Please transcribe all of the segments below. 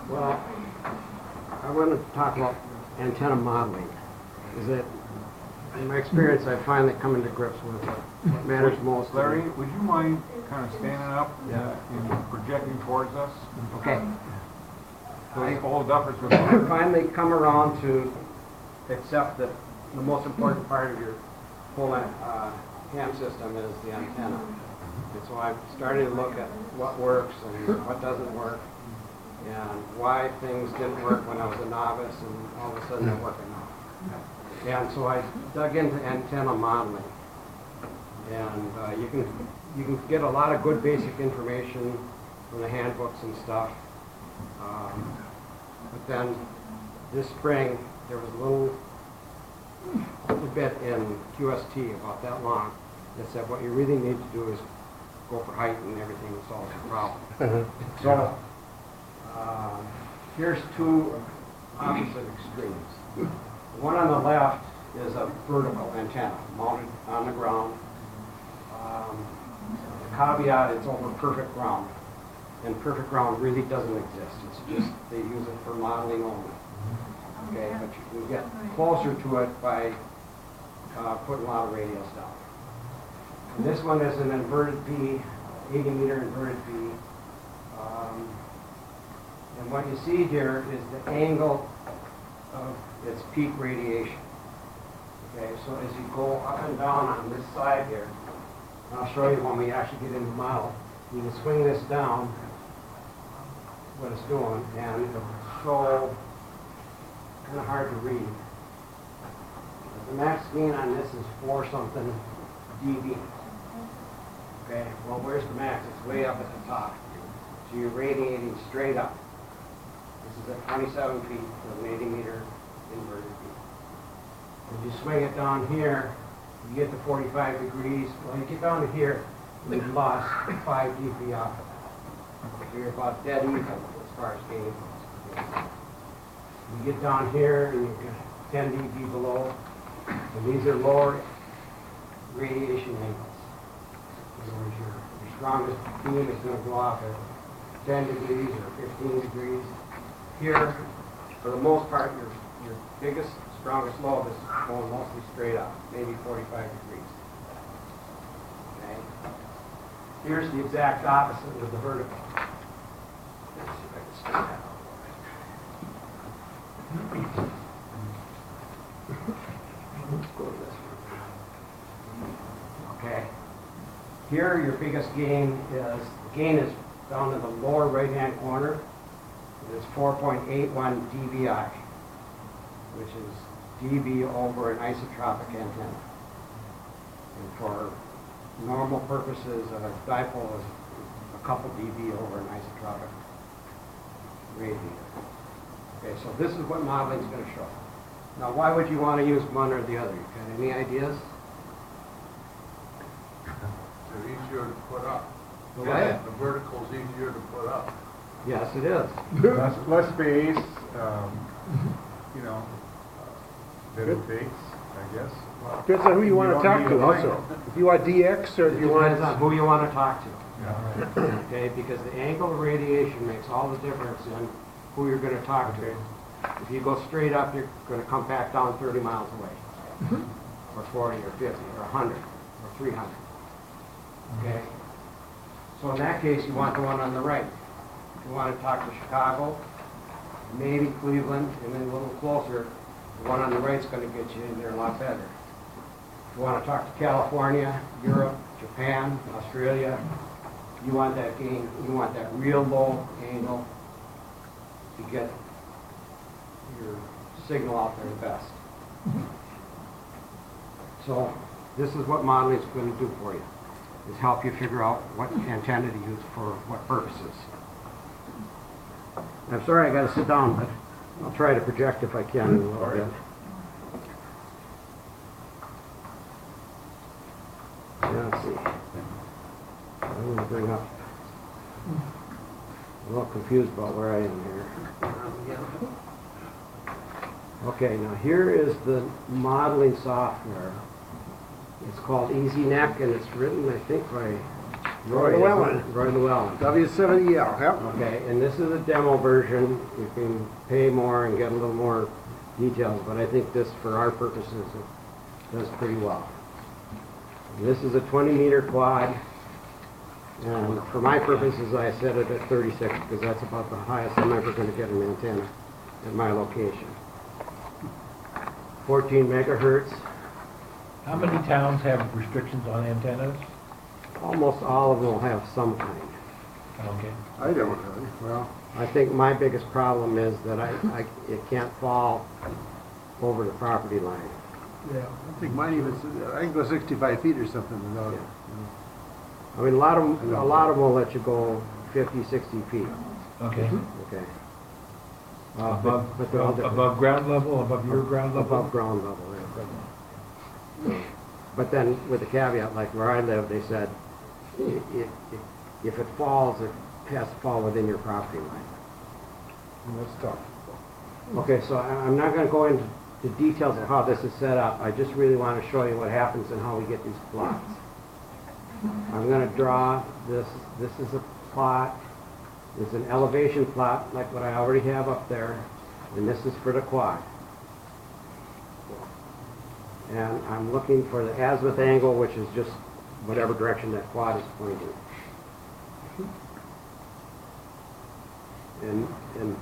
Well, I want to talk about antenna modeling. Is that, in my experience, I've finally come into grips with what matters most. Larry, would you mind kind of standing up Yeah. and projecting towards us? Okay. Those old duffers with I've finally come around to accept that the most important part of your whole ham system is the antenna. And so I'm starting to look at what works and what doesn't work, and why things didn't work when I was a novice, and all of a sudden they're working now. And so I dug into antenna modeling, and you can get a lot of good basic information from the handbooks and stuff. But then this spring there was a little bit in QST about that long that said what you really need to do is go for height and everything will solve your problem. So here's two opposite extremes. The one on the left is a vertical antenna mounted on the ground. The caveat, it's over perfect ground. And perfect ground really doesn't exist. It's just they use it for modeling only. Okay, but you can get closer to it by putting a lot of radios down. And this one is an inverted B, 80 meter inverted B. And what you see here is the angle of its peak radiation. Okay, so as you go up and down on this side here, and I'll show you when we actually get into the model, you can swing this down, what it's doing, and it'll show kind of hard to read. The max gain on this is 4 something dB. Okay, well, where's the max? It's way up at the top. So you're radiating straight up. This is at 27 feet with an 80 meter inverted beam. As you swing it down here, you get to 45 degrees. Well, you get down to here, you've lost 5 dB off of that. So you're about dead even as far as gain goes. You get down here and you get 10 dB below, and these are lower radiation angles. In other words, your strongest beam is going to go off at 10 degrees or 15 degrees. Here, for the most part, your biggest, strongest lobe is going mostly straight up, maybe 45 degrees. Okay? Here's the exact opposite with the vertical. Let's see if I can stick that out. Let's go to this one. Okay. Here, your biggest gain is down in the lower right-hand corner. It is 4.81 dBi, which is dB over an isotropic antenna. And for normal purposes, a dipole is a couple dB over an isotropic radiator. Okay, so this is what modeling is going to show. Now, why would you want to use one or the other? You got any ideas? They're easier to put up. The what? The vertical's easier to put up. Yes, it is. less space, you know, better base, I guess. Depends on who you want to talk to also. If you want DX or if you want... Depends on who you want to talk to. Yeah. Okay, because the angle of radiation makes all the difference in who you're going to talk to. If you go straight up, you're going to come back down 30 miles away, or 40, or 50, or 100, or 300. Okay? So in that case, you want the one on the right. If you want to talk to Chicago, maybe Cleveland, and then a little closer, the one on the right is going to get you in there a lot better. If you want to talk to California, Europe, Japan, Australia, you want that gain, you want that real low angle to get your signal out there the best. So this is what modeling is going to do for you, is help you figure out what antenna to use for what purposes. I'm sorry I got to sit down, but I'll try to project if I can a little bit. Yeah, let's see. I'm going to bring up. I'm a little confused about where I am here. Okay, now here is the modeling software. It's called EasyNeck, and it's written, I think, by Roy Llewellyn. Roy Llewellyn. W70L, yep. Okay, and this is a demo version. You can pay more and get a little more details, but I think this, for our purposes, it does pretty well. And this is a 20-meter quad, and for my purposes, I set it at 36 because that's about the highest I'm ever going to get an antenna at my location. 14 megahertz. How many towns have restrictions on antennas? Almost all of them will have some kind. Okay. I don't really. Well, I think my biggest problem is that it can't fall over the property line. Yeah, I think mine even, I can go 65 feet or something without it. I mean, a lot of them will let you go 50, 60 feet. Okay. Okay. Above, but they're all different. above ground level, above your ground level? Above ground level, yeah. But then with the caveat, like where I live, they said, if it falls, it has to fall within your property line. That's tough. Okay, so I'm not going to go into the details of how this is set up. I just really want to show you what happens and how we get these plots. I'm going to draw this. This is a plot. It's an elevation plot like what I already have up there, and this is for the quad. And I'm looking for the azimuth angle, which is just whatever direction that quad is pointing. And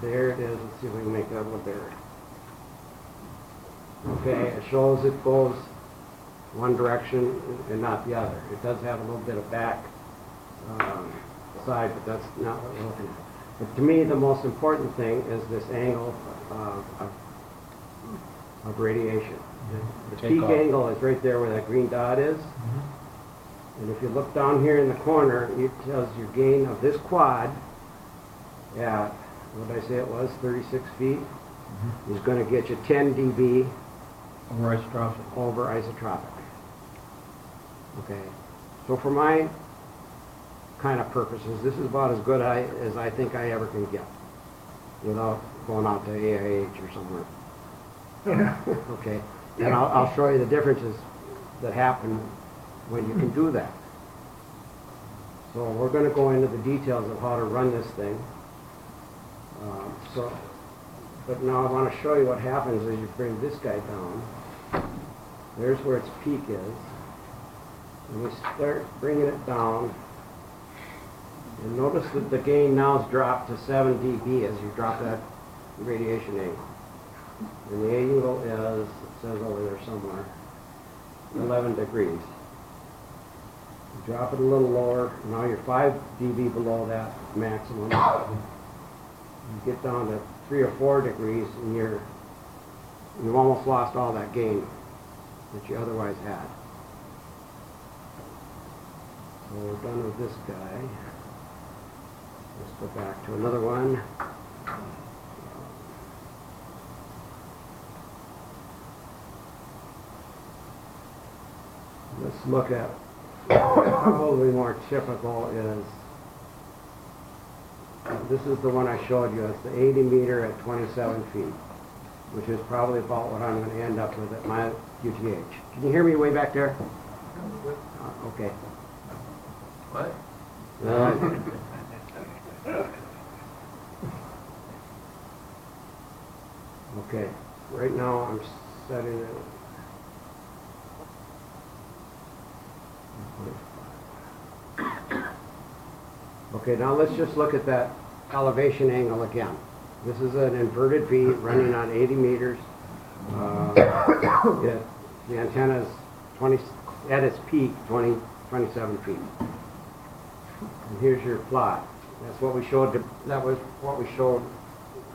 there it is. Let's see if we can make that a little bigger. Okay, it shows it goes one direction and not the other. It does have a little bit of back side, but that's not what we're looking at. But to me, the most important thing is this angle of radiation. The peak angle is right there where that green dot is. And if you look down here in the corner, it tells your gain of this quad at, what did I say it was, 36 feet, is going to get you 10 dB Over isotropic. over isotropic. Okay, so for my kind of purposes, this is about as good as I think I ever can get without going out to AIH or somewhere. Okay, and I'll show you the differences that happen when you can do that. So we're going to go into the details of how to run this thing. But now I want to show you what happens as you bring this guy down. There's where its peak is. And we start bringing it down. And notice that the gain now is dropped to 7 dB as you drop that radiation angle. And the angle is, it says over there somewhere, 11 degrees. You drop it a little lower. Now you're 5 dB below that maximum. You get down to 3 or 4 degrees and you've almost lost all that gain that you otherwise had. So we're done with this guy. Let's go back to another one. Let's look at probably more typical is, this is the one I showed you. It's the 80 meter at 27 feet, which is probably about what I'm going to end up with at my QTH. Can you hear me way back there? Okay. What? Okay. Right now I'm setting it. Okay, now let's just look at that elevation angle again. This is an inverted V running on 80 meters. The antenna is 20, at its peak, 27 feet. And here's your plot. That's what we showed. That was what we showed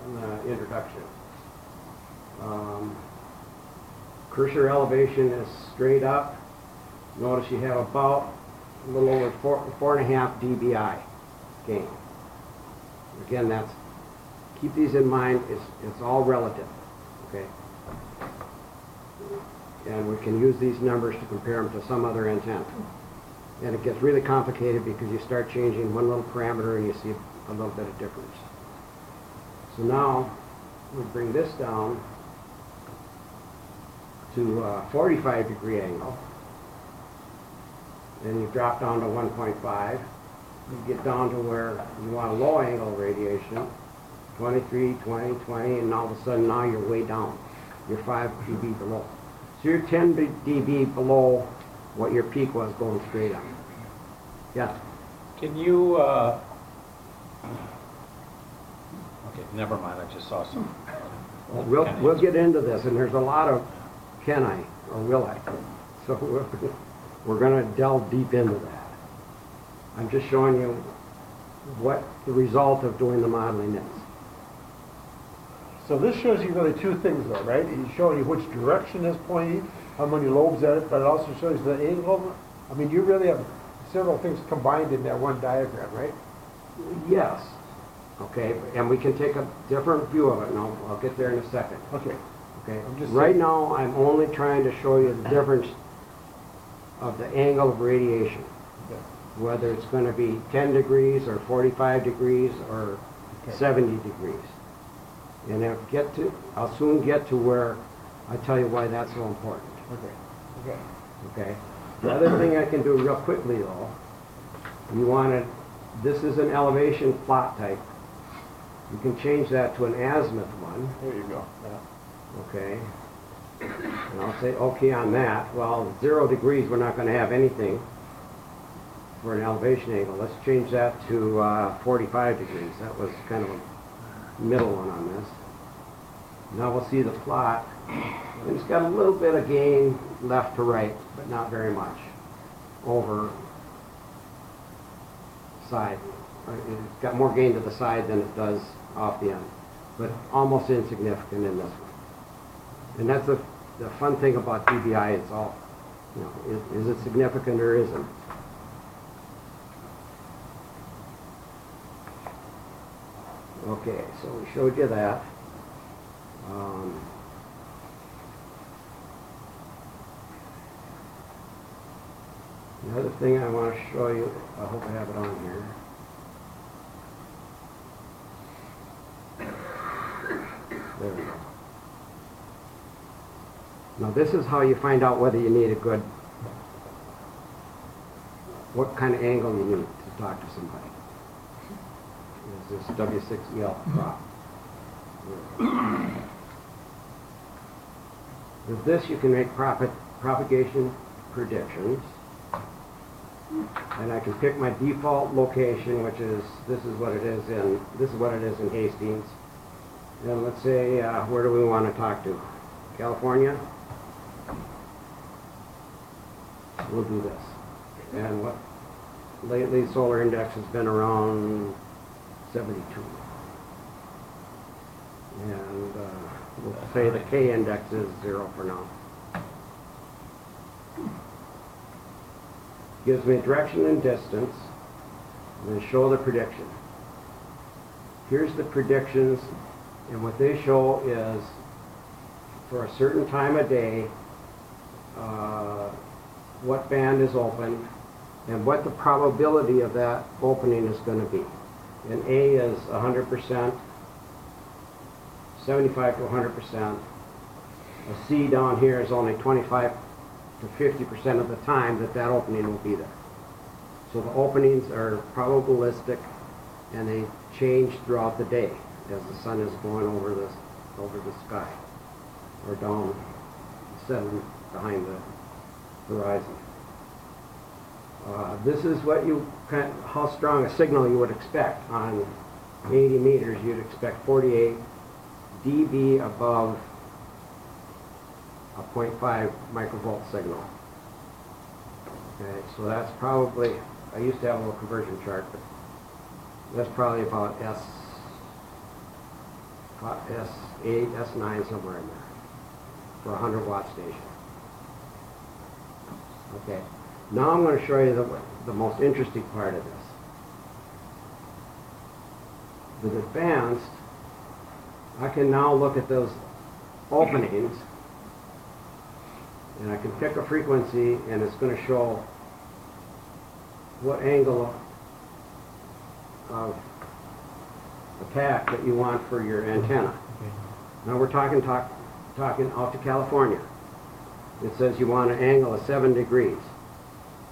in the introduction. Cursor elevation is straight up. Notice you have about a little over 4.5 dBi gain. Again, that's, keep these in mind. It's all relative. Okay. And we can use these numbers to compare them to some other antenna. And it gets really complicated because you start changing one little parameter and you see a little bit of difference. So now we bring this down to a 45 degree angle. And you drop down to 1.5. you get down to where you want a low angle radiation, 23, 20, 20, and all of a sudden now you're way down. You're 5 dB below. So you're 10 dB below what your peak was going straight on. Yeah. Can you, okay, never mind, I just saw some. We'll get into this, and there's a lot of can I or will I. So we're going to delve deep into that. I'm just showing you what the result of doing the modeling is. So this shows you really two things though, right? It's showing you which direction it's pointing, how many lobes at it, but it also shows the angle. I mean, you really have several things combined in that one diagram, right? Yes. Okay, and we can take a different view of it, and I'll get there in a second. Okay. Okay. I'm just Right saying- now, I'm only trying to show you the difference of the angle of radiation, Okay. whether it's going to be 10 degrees or 45 degrees or Okay. 70 degrees. And I'll soon get to where I tell you why that's so important. Okay. Okay. Okay. The other thing I can do real quickly though, this is an elevation plot type. You can change that to an azimuth one. There you go. Yeah. Okay. And I'll say okay on that. Well, 0 degrees, we're not going to have anything for an elevation angle. Let's change that to 45 degrees. That was kind of a middle one on this. Now we'll see the plot. And it's got a little bit of gain left to right, but not very much over side. It's got more gain to the side than it does off the end, but almost insignificant in this one. And that's the fun thing about DBI. It's all, you know, is it significant or isn't? Okay, so we showed you that. The other thing I want to show you, I hope I have it on here. There we go. Now this is how you find out whether you need what kind of angle you need to talk to somebody. Is this W6EL prop. With this you can make propagation predictions. And I can pick my default location, which is, this is what it is in Hastings. And let's say, where do we want to talk to? California? We'll do this. And what, lately solar index has been around 72. And we'll say the K index is 0 for now. Gives me direction and distance, and then show the prediction. Here's the predictions, and what they show is for a certain time of day, what band is open, and what the probability of that opening is going to be. And A is 100%, 75 to 100%. A C down here is only 25 to 50% of the time that opening will be there. So the openings are probabilistic, and they change throughout the day as the sun is going over the sky, or down, setting behind the horizon. This is what how strong a signal you would expect on 80 meters. You'd expect 48 dB above a 0.5 microvolt signal. Okay, so that's probably, I used to have a little conversion chart, but that's probably about S8, S9, somewhere in there, for a 100 watt station. Okay, now I'm going to show you the most interesting part of this. With advanced, I can now look at those openings, and I can pick a frequency, and it's going to show what angle of attack that you want for your antenna. Now we're talking out to California. It says you want an angle of 7 degrees.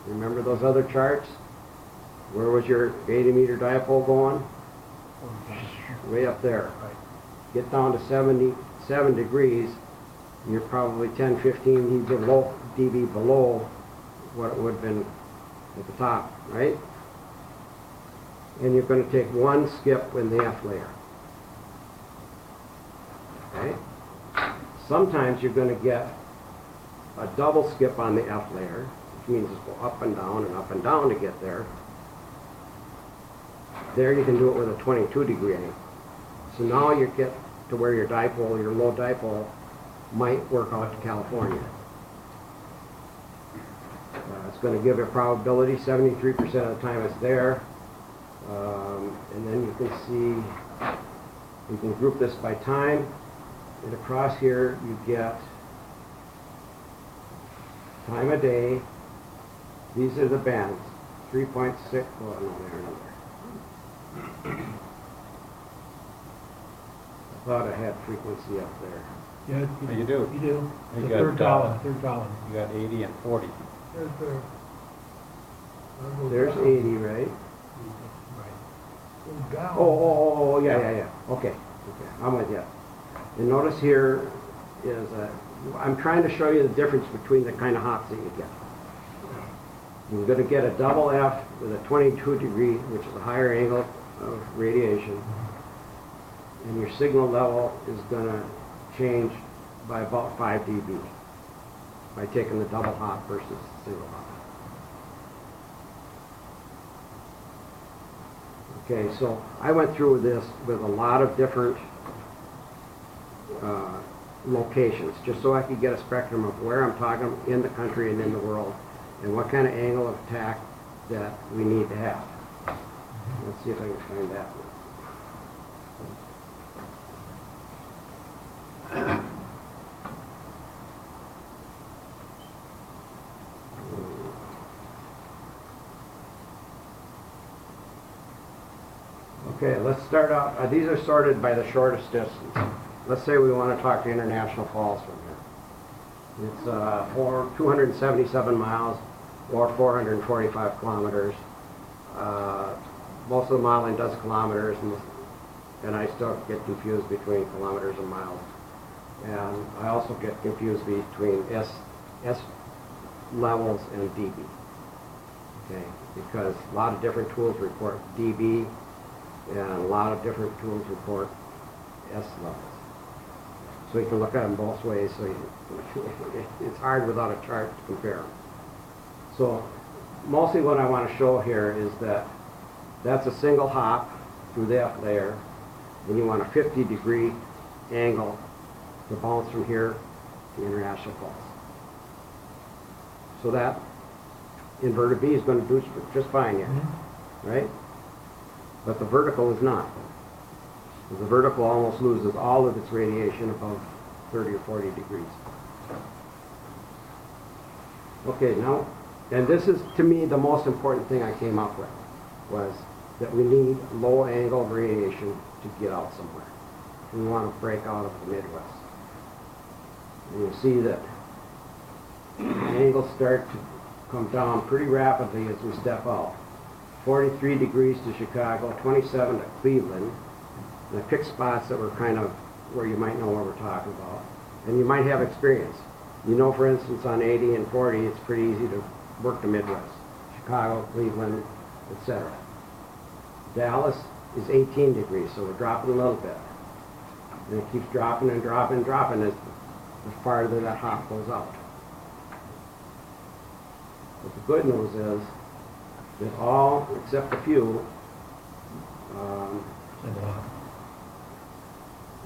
Remember those other charts? Where was your 80-meter dipole going? Way up there. Right. Get down to 77 degrees, and you're probably 10, 15 dB below what it would have been at the top, right? And you're going to take one skip in the F layer. Okay? Sometimes you're going to get a double skip on the F layer, which means it's go up and down to get there. There you can do it with a 22 degree angle. So now you get to where your dipole, your low dipole, might work out to California. It's going to give a probability, 73% of the time it's there. And then you can see, you can group this by time. And across here you get time of day. These are the bands. 3.6, oh no, there, no, there. I thought I had frequency up there. Yeah, You do. You do. You The got, third column. You got 80 and 40. There's 80, right? Right. Oh, yeah. Okay, I'm with you. And notice here is, I'm trying to show you the difference between the kind of hops that you get. You're going to get a double F with a 22 degree, which is a higher angle of radiation. And your signal level is going to change by about 5 dB by taking the double hop versus single hop. Okay, so I went through this with a lot of different locations, just so I could get a spectrum of where I'm talking in the country and in the world, and what kind of angle of attack that we need to have. Let's see if I can find that one. Okay, let's start out. These are sorted by the shortest distance. Let's say we want to talk to International Falls from here. It's 277 miles or 445 kilometers. Most of the modeling does kilometers, and I still get confused between kilometers and miles. And I also get confused between S levels and dB. Okay, because a lot of different tools report dB, and a lot of different tools report S levels. So you can look at them both ways, so it's hard without a chart to compare them. So mostly what I want to show here is that that's a single hop through the F layer, and you want a 50 degree angle to bounce from here to International Falls. So that inverted B is going to do just fine here, right? But the vertical is not. The vertical almost loses all of its radiation above 30 or 40 degrees. Okay, now, and this is, to me, the most important thing I came up with, was that we need low angle of radiation to get out somewhere. We want to break out of the Midwest. And you see that angles start to come down pretty rapidly as we step out. 43 degrees to Chicago, 27 to Cleveland. And I picked spots that were kind of where you might know what we're talking about. And you might have experience. You know, for instance, on 80 and 40, it's pretty easy to work the Midwest. Chicago, Cleveland, etc. Dallas is 18 degrees, so we're dropping a little bit. And it keeps dropping and dropping and dropping as the farther that hop goes out. But the good news is that all, except a few,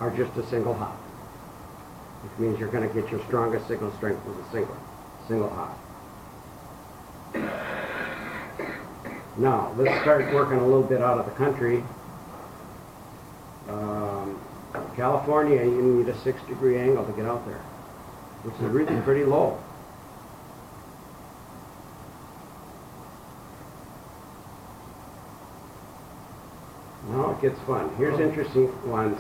are just a single hop, which means you're going to get your strongest signal strength with a single hop. Now, let's start working a little bit out of the country. California, you need a 6 degree angle to get out there, which is really pretty low. Now it gets fun. Here's interesting ones.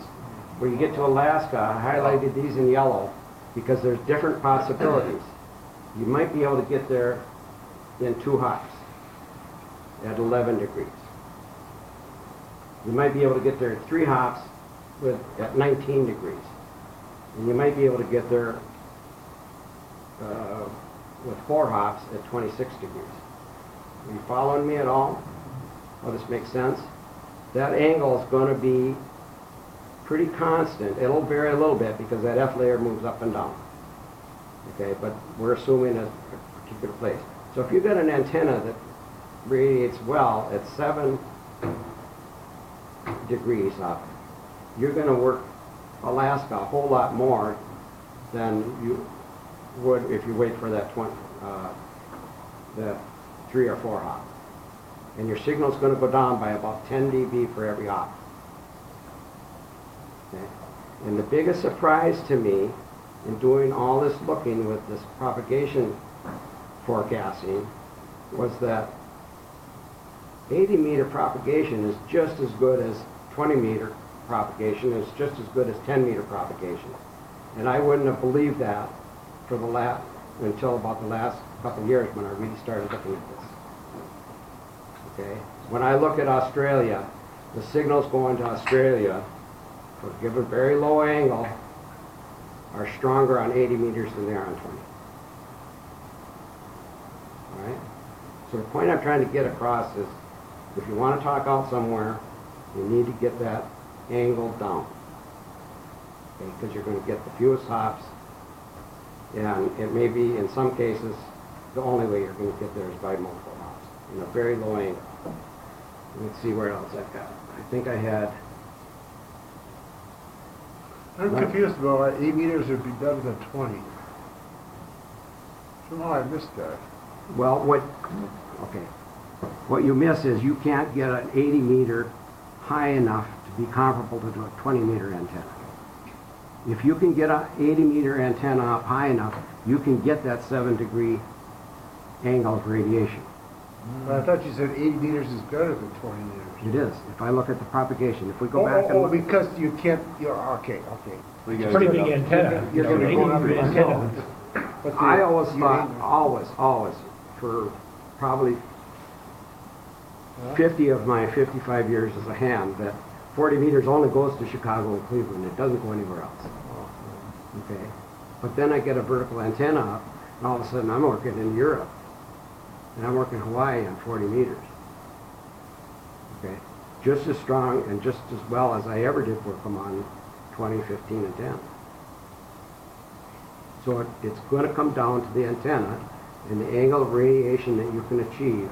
Where you get to Alaska, I highlighted these in yellow because there's different possibilities. You might be able to get there in 2 hops. at 11 degrees. You might be able to get there at 3 hops at 19 degrees. And you might be able to get there with 4 hops at 26 degrees. Are you following me at all? Well, this makes sense? That angle is going to be pretty constant. It'll vary a little bit because that F layer moves up and down. Okay, but we're assuming a particular place. So if you've got an antenna that radiates well at 7 degrees up, you're going to work Alaska a whole lot more than you would if you wait for that 3 or 4 hop. And your signal's going to go down by about 10 dB for every hop. Okay? And the biggest surprise to me in doing all this looking with this propagation forecasting was that 80 meter propagation is just as good as 20 meter propagation, is just as good as 10 meter propagation. And I wouldn't have believed that for until about the last couple of years when I really started looking at this. Okay? When I look at Australia, the signals going to Australia, for a given very low angle, are stronger on 80 meters than they are on 20. All right? So the point I'm trying to get across is, if you want to talk out somewhere, you need to get that angle down. Okay? Because you're going to get the fewest hops, and it may be, in some cases, the only way you're going to get there is by multiple hops in a very low angle. Let's see where else I've got. I think I had... I'm confused about why 8 meters would be better than 20. Somehow I missed that. Well, what you miss is you can't get an 80 meter high enough to be comparable to a 20 meter antenna. If you can get an 80 meter antenna up high enough, you can get that 7 degree angle of radiation. But I thought you said 80 meters is better than 20 meters. It is. If I look at the propagation, if we go back and look... because you can't, okay. It's a pretty big antenna. You're going to go up Big and antenna. But I always thought, always, for probably 50 of my 55 years as a ham, that 40 meters only goes to Chicago and Cleveland. It doesn't go anywhere else. Okay? But then I get a vertical antenna up, and all of a sudden I'm working in Europe. And I'm working Hawaii on 40 meters. Okay? Just as strong and just as well as I ever did work them on 20, 15, and 10. So it's going to come down to the antenna and the angle of radiation that you can achieve.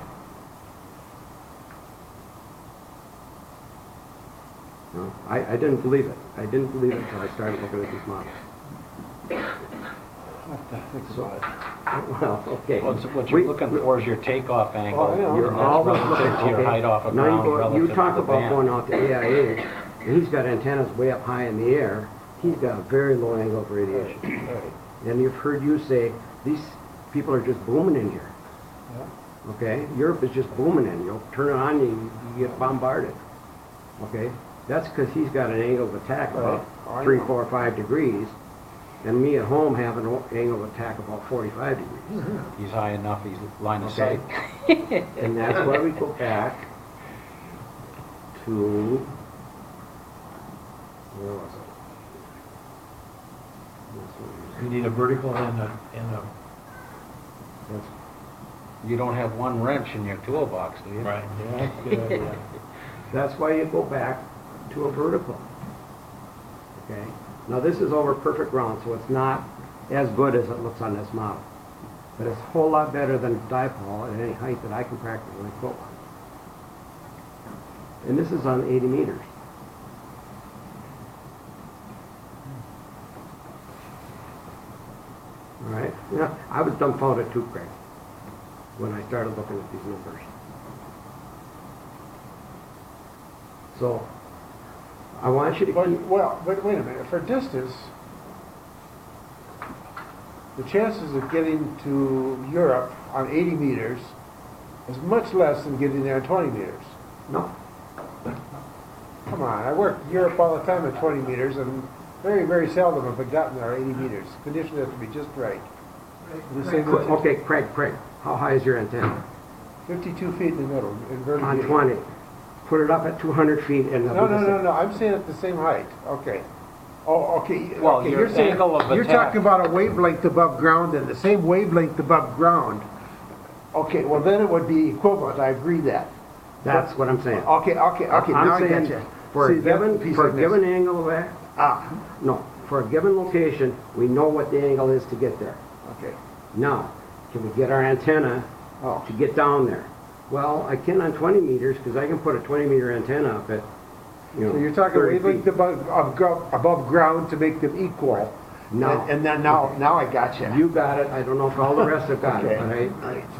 No, I didn't believe it. I didn't believe it until I started looking at these models. So, well, okay. What you're looking for is your takeoff angle. Oh, I know. You're always looking relative to your okay. height off of Now ground you relative talk to the about band. going out to AIH, and he's got antennas way up high in the air. He's got a very low angle of radiation. And you've heard you say, these people are just booming in here. Yeah. Okay? Europe is just booming in. You'll turn it on, you get bombarded. Okay? That's because he's got an angle of attack about I 3, know. 4, 5 degrees. And me at home have an angle of attack about 45 degrees. He's high enough, he's line of sight. And that's why we go back to, where was it? You need a vertical and a That's- You don't have one wrench in your toolbox, do you? right. Yeah, that's a good idea. That's why you go back to a vertical. Okay? Now this is over perfect ground, so it's not as good as it looks on this model. But it's a whole lot better than dipole at any height that I can practically quote on. And this is on 80 meters. All right? Yeah, I was dumbfounded too, Craig, when I started looking at these numbers. So, I want you to keep... But wait a minute. For distance, the chances of getting to Europe on 80 meters is much less than getting there on 20 meters. No. Come on, I work in Europe all the time at 20 meters, and very, very seldom have I gotten there at 80 meters. Conditions have to be just right. The same with- Okay, Craig, how high is your antenna? 52 feet in the middle, inverted on U. 20. Put it up at 200 feet and No, no, no, no, I'm saying at the same height, okay. Oh, okay, Well, okay, your you're saying, angle of you're attack- talking about a wavelength above ground and the same wavelength above ground. Okay, well then it would be equivalent, I agree that. That's what I'm saying. Okay, now I I'm get saying you. for See, a that's the given, piece for I a missed. given angle of, no, for a given location, we know what the angle is to get there. Okay, Now, can we get our antenna oh, to get down there? Well, I can on 20 meters, because I can put a 20-meter antenna up at, you know, so you're talking 30 wavelength feet. above ground to make them equal. No. And then now I got you. You got it, I don't know if all the rest have got it, Okay.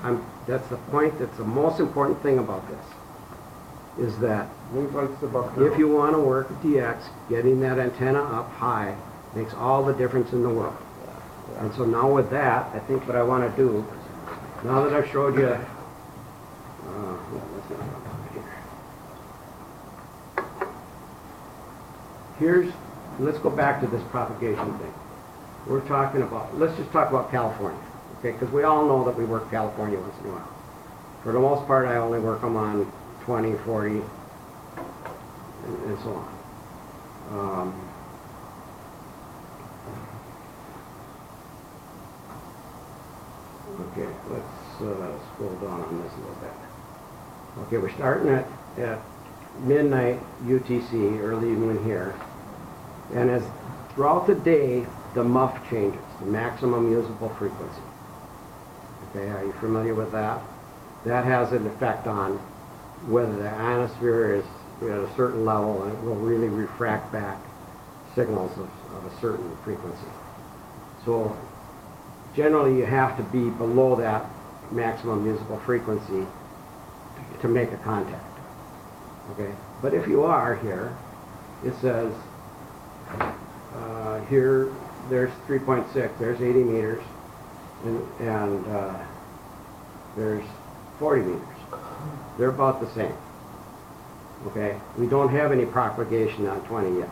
but that's the point, that's the most important thing about this, is that Wavelengths above ground. if you want to work at DX, getting that antenna up high makes all the difference in the world. And so now with that, I think what I want to do, now that I've showed you, let's not go down here. Let's go back to this propagation thing. We're talking about, let's just talk about California, okay? Because we all know that we work California once in a while. For the most part, I only work them on 20, 40, and so on. Okay, let's scroll down on this a little bit. Okay, we're starting at midnight UTC, early evening here. And as throughout the day, the MUF changes, the maximum usable frequency. Okay, are you familiar with that? That has an effect on whether the ionosphere is at a certain level and it will really refract back signals of a certain frequency. So generally you have to be below that maximum usable frequency to make a contact. Okay, but if you are here, it says here there's 3.6, there's 80 meters, and there's 40 meters. They're about the same. Okay, we don't have any propagation on 20 yet.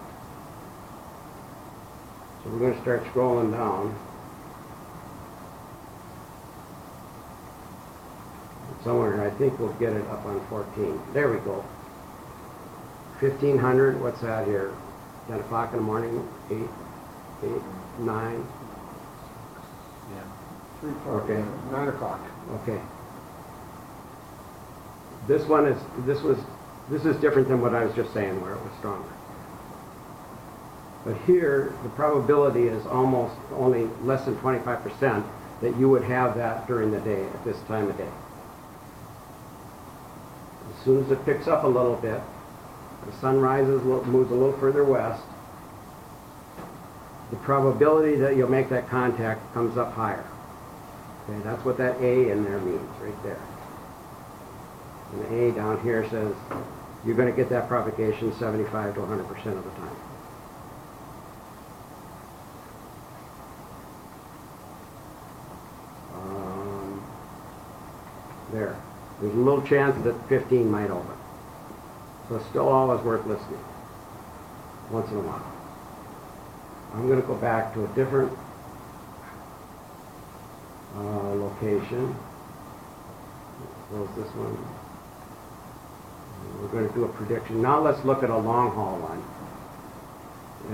So we're going to start scrolling down. Somewhere, I think we'll get it up on 14. There we go. 1500, what's that here? 10 o'clock in the morning, 8, 9. Yeah. 3, 4, Okay. 9 o'clock. Okay. This one is, this is different than what I was just saying, where it was stronger. But here, the probability is almost only less than 25% that you would have that during the day, at this time of day. As soon as it picks up a little bit, the sun rises, moves a little further west, the probability that you'll make that contact comes up higher. Okay, that's what that A in there means, right there. And the A down here says you're going to get that propagation 75 to 100% of the time. There. There's a little chance that 15 might open. So it's still always worth listening, once in a while. I'm going to go back to a different location. Close this one. We're going to do a prediction. Now let's look at a long haul one.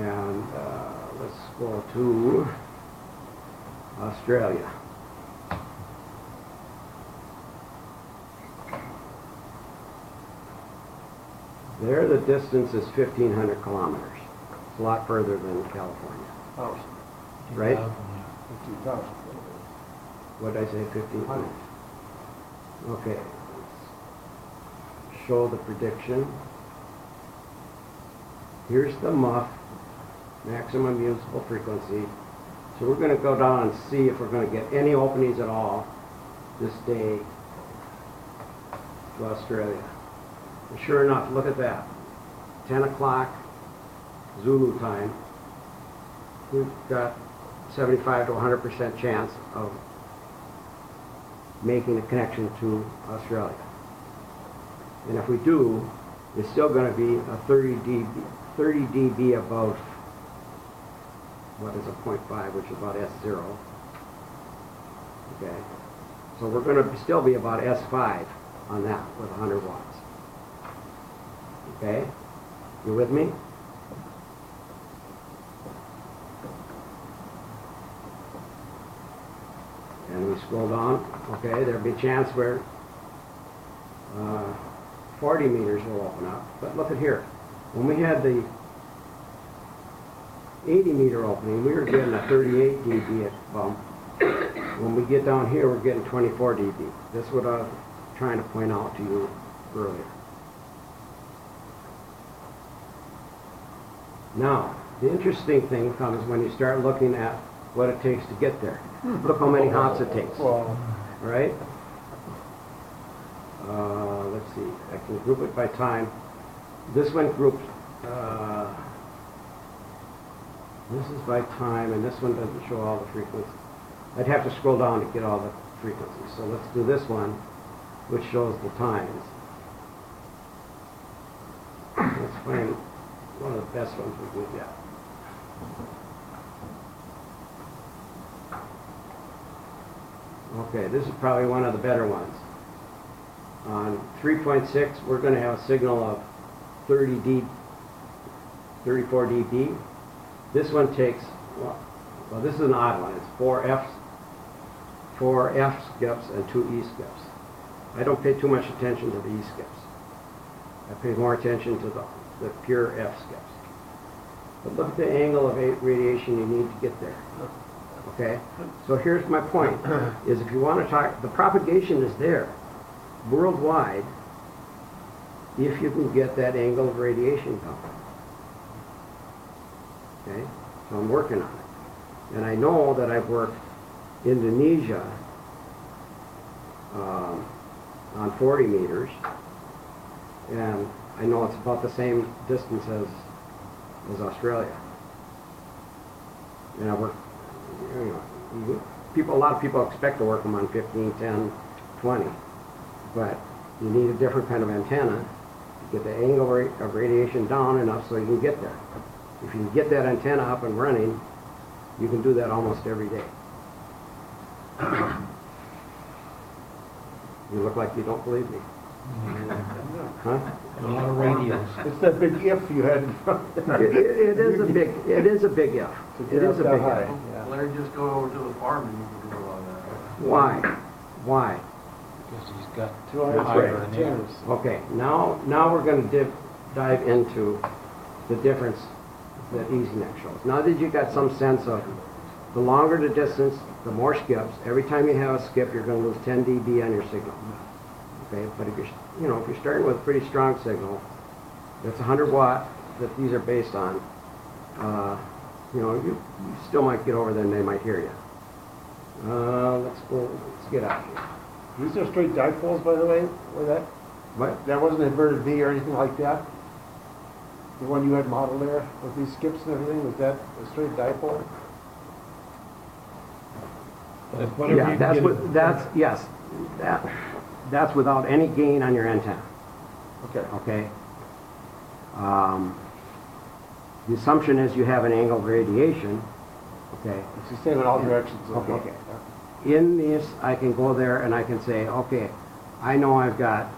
And let's go to Australia. There the distance is 1,500 kilometers. It's a lot further than California. Oh, Right? 15,000. What did I say, 1,500? Okay. Let's show the prediction. Here's the MUF, maximum usable frequency. So we're going to go down and see if we're going to get any openings at all this day to Australia. And sure enough, look at that. 10 o'clock Zulu time. We've got 75 to 100% chance of making a connection to Australia. And if we do, it's still going to be a 30 dB above, what is a 0.5, which is about S0. Okay. So we're going to still be about S5 on that with 100 watts. Okay? You with me? And we scroll down, okay, there'll be a chance where 40 meters will open up. But look at here. When we had the 80 meter opening, we were getting a 38 dB bump. When we get down here, we're getting 24 dB. That's what I was trying to point out to you earlier. Now, the interesting thing comes when you start looking at what it takes to get there. Look how many hops it takes. Well, All right? Let's see. I can group it by time. This one grouped. This is by time, and this one doesn't show all the frequencies. I'd have to scroll down to get all the frequencies. So let's do this one, which shows the times. Let's find one of the best ones we can get. Okay, this is probably one of the better ones. On 3.6, we're going to have a signal of 34 dB. This one takes, well, this is an odd one. It's 4 F skips and 2 E skips. I don't pay too much attention to the E skips. I pay more attention to the pure F skips. But look at the angle of radiation you need to get there. Okay? So here's my point, is if you want to talk, the propagation is there worldwide if you can get that angle of radiation going. Okay? So I'm working on it. And I know that I've worked Indonesia on 40 meters, and I know it's about the same distance as Australia. And I work, you know, a lot of people expect to work them on 15, 10, 20, but you need a different kind of antenna to get the angle of radiation down enough so you can get there. If you can get that antenna up and running, you can do that almost every day. You look like you don't believe me. Huh? A lot of radios. it's that big if you had in front. It is a big if. It is a big if. Yeah. Larry, just go over to the farm and you can do all that. Why? Why? Because he's got 200 higher than antennas. Okay, now we're going to dive into the difference that EasyNet shows. Now that you got some sense of the longer the distance, the more skips. Every time you have a skip, you're going to lose 10 dB on your signal. Okay, but if you're starting with a pretty strong signal, that's 100 watt that these are based on. You still might get over there and they might hear you. Let's get out here. These are straight dipoles, by the way, What? that wasn't inverted V or anything like that? The one you had modeled there with these skips and everything, was that a straight dipole? Yeah, that's without any gain on your antenna. Okay. Okay. The assumption is you have an angle of radiation. Okay. It's the same in all directions. So Okay. In this, I can go there and I can say, okay, I know I've got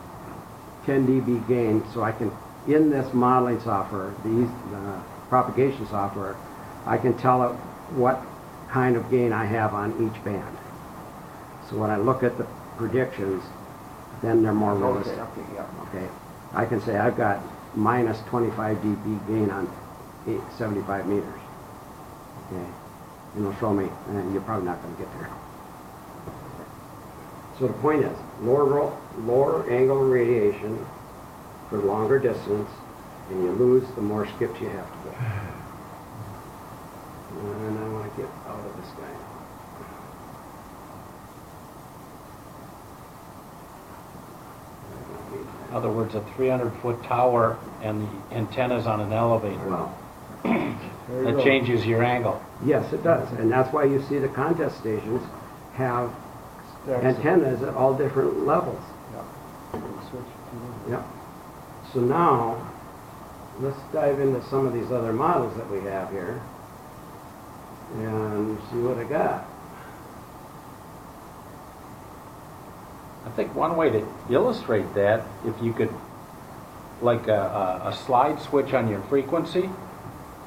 10 dB gain, so I can, in this modeling software, the propagation software, I can tell it what kind of gain I have on each band. So when I look at the predictions, then they're more realistic. Okay, yeah. Okay, I can say I've got minus 25 dB gain on 75 meters. Okay, and it'll show me, and you're probably not going to get there. So the point is, lower angle of radiation for longer distance, and you lose the more skips you have to go. And I want to get out of this guy. In other words, a 300-foot tower and the antenna's on an elevator. Well, There you That go. changes your angle. yes, it does, and that's why you see the contest stations have Stacks of- antennas at all different levels. Yeah. Switch. Yep. So now, let's dive into some of these other models that we have here and see what I got. I think one way to illustrate that, if you could, like a slide switch on your frequency,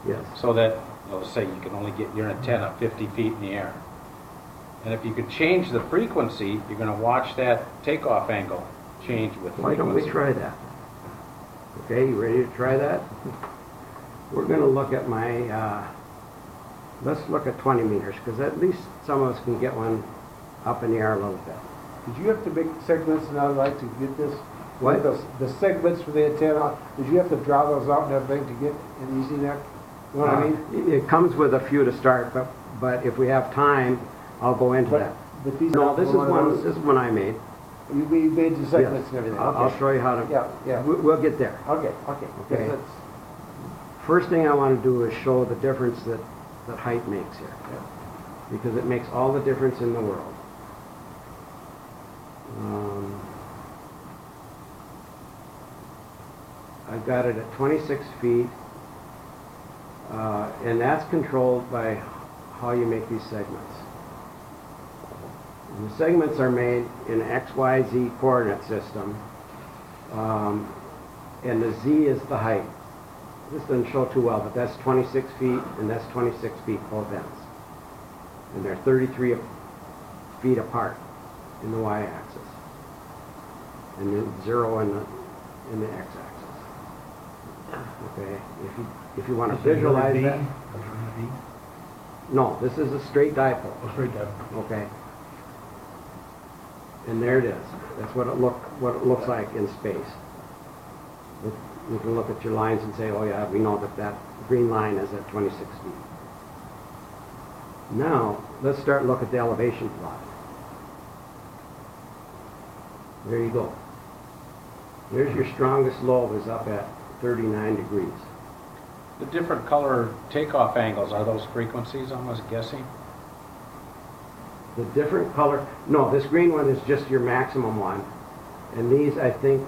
Yes. so that, let's say you can only get your antenna 50 feet in the air. And if you could change the frequency, you're gonna watch that takeoff angle change with Why don't we frequency. try that? Okay, you ready to try that? We're gonna look at my, let's look at 20 meters, because at least some of us can get one up in the air a little bit. Did you have to make segments and all that to get this? What? The segments for the antenna, did you have to draw those out and everything to get an easy neck? You know what I mean? It comes with a few to start, but if we have time, I'll go into that. But these No, are this is one I made. You made the segments and everything? I'll Okay. show you how to, Yeah. we'll get there. Okay. Okay. Yes, that's- First thing I want to do is show the difference that height makes here. yeah. Because it makes all the difference in the world. I've got it at 26 feet, and that's controlled by how you make these segments. And the segments are made in X, Y, Z coordinate system, and the Z is the height. This doesn't show too well, but that's 26 feet, and that's 26 feet both ends. And they're 33 feet apart in the y-axis, and then 0 in the x-axis. Okay, if you want to visualize that. No, this is a straight dipole. Oh, straight down. Okay. And there it is. That's what it looks like in space. You can look at your lines and say, oh yeah, we know that green line is at 26 feet. Now, let's start look at the elevation plot. There you go. There's your strongest lobe is up at 39 degrees. The different color takeoff angles, are those frequencies, I'm guessing? The different color, no, this green one is just your maximum one. And these, I think,